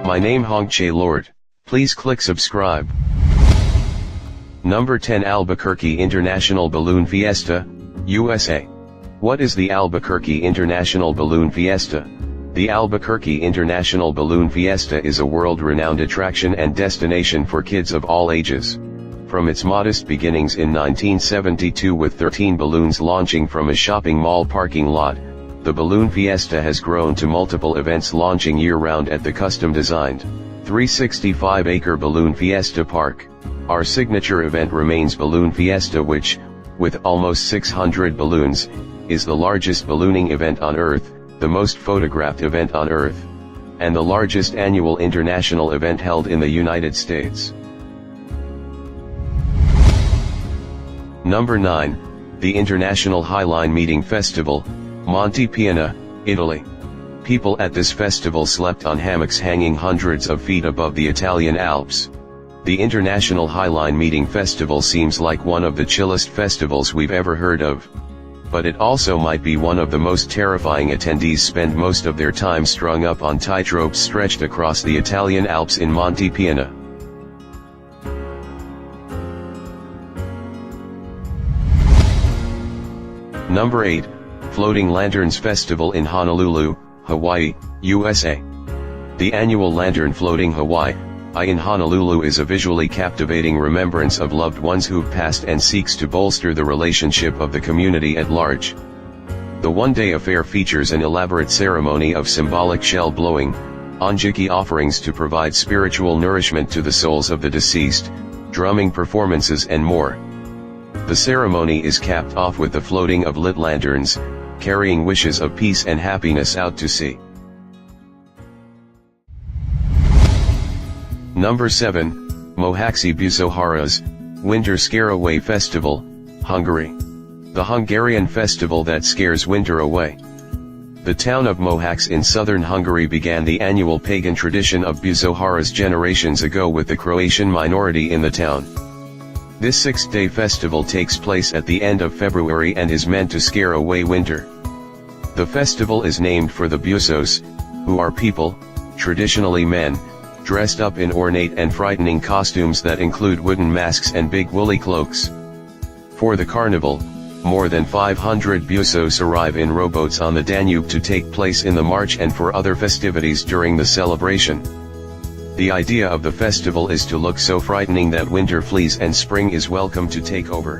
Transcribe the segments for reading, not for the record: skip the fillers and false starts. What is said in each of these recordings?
My name Hongche Lord. Please click subscribe. Number 10 Albuquerque International Balloon Fiesta, USA. What is the Albuquerque International Balloon Fiesta? The Albuquerque International Balloon Fiesta is a world-renowned attraction and destination for kids of all ages. From its modest beginnings in 1972 with 13 balloons launching from a shopping mall parking lot, the Balloon Fiesta has grown to multiple events launching year-round at the custom-designed, 365-acre Balloon Fiesta Park. Our signature event remains Balloon Fiesta, which, with almost 600 balloons, is the largest ballooning event on Earth, the most photographed event on Earth, and the largest annual international event held in the United States. Number 9. The International Highline Meeting Festival, Monte, Pina, Italy. People at this festival slept on hammocks hanging hundreds of feet above the Italian Alps. The International Highline Meeting Festival seems like one of the chillest festivals we've ever heard of. But it also might be one of the most terrifying. Attendees spend most of their time strung up on tightropes stretched across the Italian Alps in Monte, Pina. Number 8. Floating Lanterns Festival in Honolulu, Hawaii, USA. The annual Lantern Floating Hawaii in Honolulu is a visually captivating remembrance of loved ones who've passed and seeks to bolster the relationship of the community at large. The one-day affair features an elaborate ceremony of symbolic shell blowing, onjiki offerings to provide spiritual nourishment to the souls of the deceased, drumming performances and more. The ceremony is capped off with the floating of lit lanterns, carrying wishes of peace and happiness out to sea. Number 7. Mohawks Busohara's Winter Scareaway Festival, Hungary. The Hungarian festival that scares winter away. The town of Mohawks in southern Hungary began the annual pagan tradition of Busohara's generations ago with the Croatian minority in the town. This 6-day festival takes place at the end of February and is meant to scare away winter. The festival is named for the Busos, who are people, traditionally men, dressed up in ornate and frightening costumes that include wooden masks and big woolly cloaks. For the carnival, more than 500 Busos arrive in rowboats on the Danube to take place in the march and for other festivities during the celebration. The idea of the festival is to look so frightening that winter flees and spring is welcome to take over.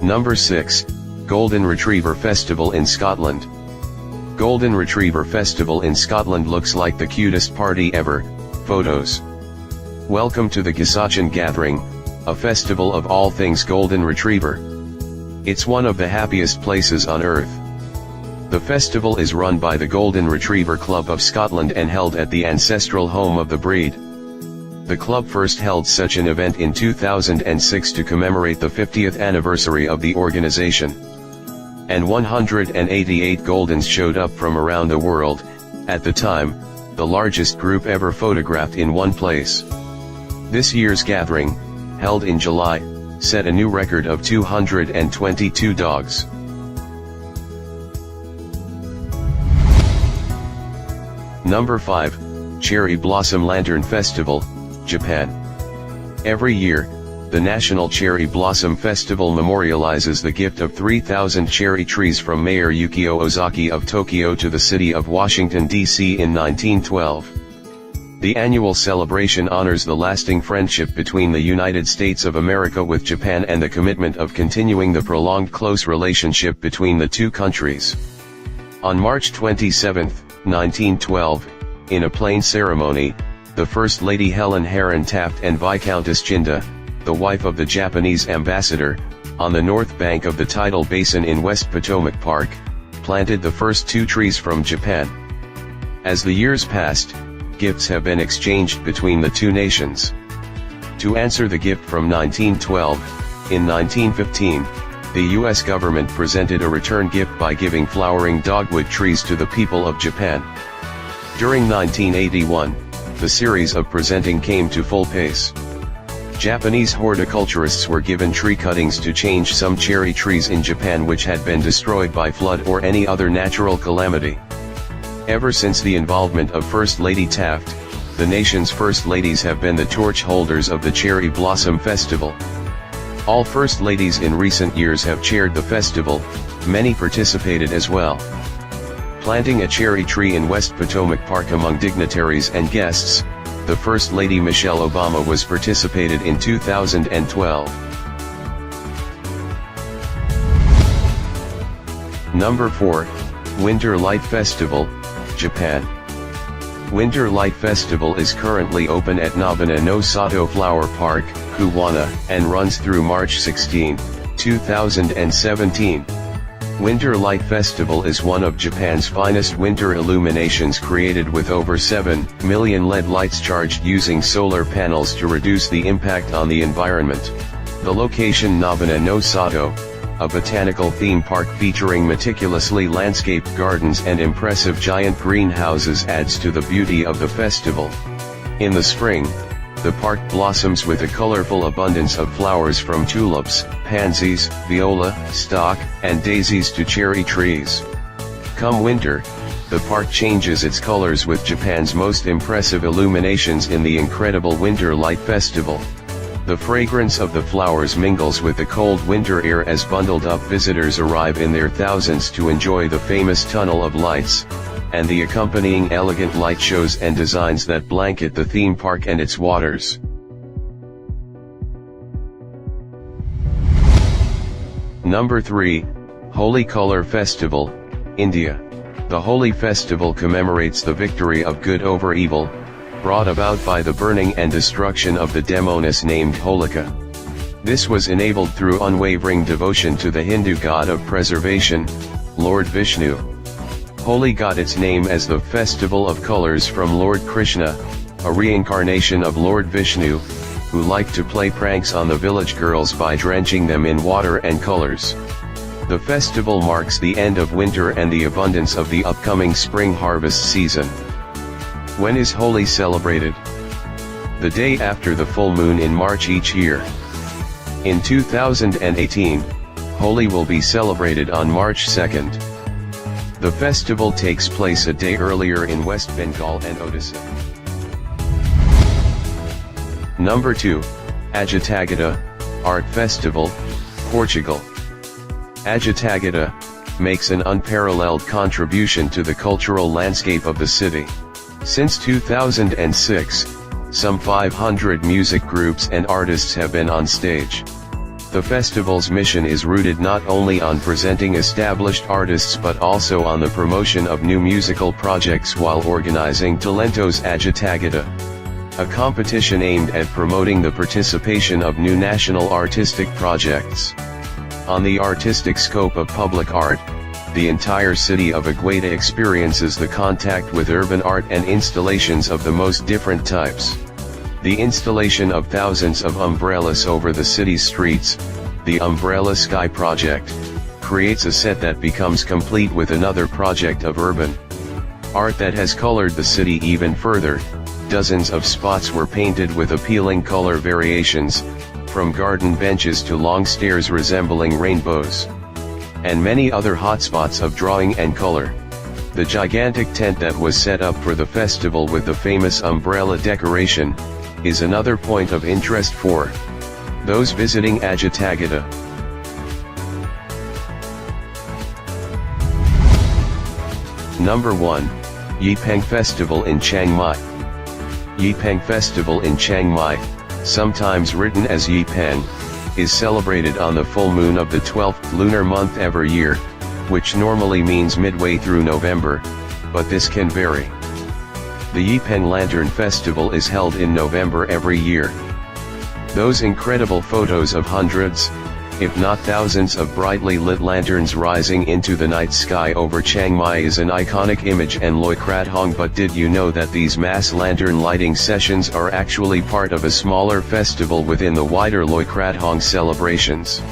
Number 6. Golden Retriever Festival in Scotland. Golden Retriever Festival in Scotland looks like the cutest party ever. Photos. Welcome to the Gisachan Gathering, a festival of all things Golden Retriever. It's one of the happiest places on earth. The festival is run by the Golden Retriever Club of Scotland and held at the ancestral home of the breed. The club first held such an event in 2006 to commemorate the 50th anniversary of the organization. And 188 Goldens showed up from around the world, at the time, the largest group ever photographed in one place. This year's gathering, held in July, set a new record of 222 dogs. Number 5. Cherry Blossom Lantern Festival, Japan. Every year, the National Cherry Blossom Festival memorializes the gift of 3,000 cherry trees from Mayor Yukio Ozaki of Tokyo to the city of Washington, D.C. in 1912. The annual celebration honors the lasting friendship between the United States of America with Japan and the commitment of continuing the prolonged close relationship between the two countries. On March 27, 1912, in a plain ceremony, the First Lady Helen Herron Taft and Viscountess Jinda, the wife of the Japanese ambassador, on the north bank of the tidal basin in West Potomac Park, planted the first 2 trees from Japan. As the years passed, gifts have been exchanged between the two nations. To answer the gift from 1912, in 1915, the U.S. government presented a return gift by giving flowering dogwood trees to the people of Japan. During 1981, the series of presenting came to full pace. Japanese horticulturists were given tree cuttings to change some cherry trees in Japan which had been destroyed by flood or any other natural calamity. Ever since the involvement of First Lady Taft, the nation's First Ladies have been the torch holders of the Cherry Blossom Festival. All First Ladies in recent years have chaired the festival, many participated as well. Planting a cherry tree in West Potomac Park among dignitaries and guests, the First Lady Michelle Obama was participated in 2012. Number 4, Winter Light Festival, Japan. Winter Light Festival is currently open at Nabana no Sato Flower Park, Kuwana, and runs through March 16, 2017. Winter Light Festival is one of Japan's finest winter illuminations, created with over 7 million LED lights charged using solar panels to reduce the impact on the environment. The location, Nabana no Sato, a botanical theme park featuring meticulously landscaped gardens and impressive giant greenhouses, adds to the beauty of the festival. In the spring, the park blossoms with a colorful abundance of flowers, from tulips, pansies, viola, stock, and daisies to cherry trees. Come winter, the park changes its colors with Japan's most impressive illuminations in the incredible Winter Light Festival. The fragrance of the flowers mingles with the cold winter air as bundled up visitors arrive in their thousands to enjoy the famous Tunnel of Lights, and the accompanying elegant light shows and designs that blanket the theme park and its waters. Number 3, Holi Color Festival, India. The Holi festival commemorates the victory of good over evil, brought about by the burning and destruction of the demoness named Holika. This was enabled through unwavering devotion to the Hindu god of preservation, Lord Vishnu. Holi got its name as the Festival of Colors from Lord Krishna, a reincarnation of Lord Vishnu, who liked to play pranks on the village girls by drenching them in water and colors. The festival marks the end of winter and the abundance of the upcoming spring harvest season. When is Holi celebrated? The day after the full moon in March each year. In 2018, Holi will be celebrated on March 2nd. The festival takes place a day earlier in West Bengal and Odisha. Number 2, Ágitagueda Art Festival, Portugal. Ágitagueda makes an unparalleled contribution to the cultural landscape of the city. Since 2006, some 500 music groups and artists have been on stage. The festival's mission is rooted not only on presenting established artists but also on the promotion of new musical projects while organizing Talentos AgitÁgueda, a competition aimed at promoting the participation of new national artistic projects. On the artistic scope of public art, the entire city of Ágitagueda experiences the contact with urban art and installations of the most different types. The installation of thousands of umbrellas over the city's streets, the Umbrella Sky Project, creates a set that becomes complete with another project of urban art that has colored the city even further. Dozens of spots were painted with appealing color variations, from garden benches to long stairs resembling rainbows, and many other hotspots of drawing and color. The gigantic tent that was set up for the festival with the famous umbrella decoration is another point of interest for those visiting Ágitagueda. Number 1, Yee Peng Festival in Chiang Mai. Yee Peng Festival in Chiang Mai, sometimes written as Yi Peng, is celebrated on the full moon of the 12th lunar month every year, which normally means midway through November, but this can vary. The Yee Peng Lantern Festival is held in November every year. Those incredible photos of hundreds, if not thousands of brightly lit lanterns rising into the night sky over Chiang Mai is an iconic image and Loi Krat Hong. But did you know that these mass lantern lighting sessions are actually part of a smaller festival within the wider Loi Krat Hong celebrations?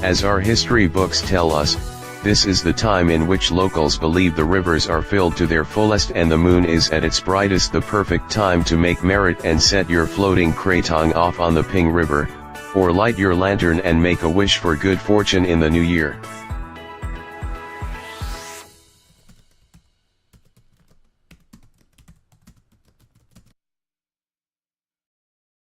As our history books tell us, this is the time in which locals believe the rivers are filled to their fullest and the moon is at its brightest, the perfect time to make merit and set your floating kratong off on the Ping River, or light your lantern and make a wish for good fortune in the new year.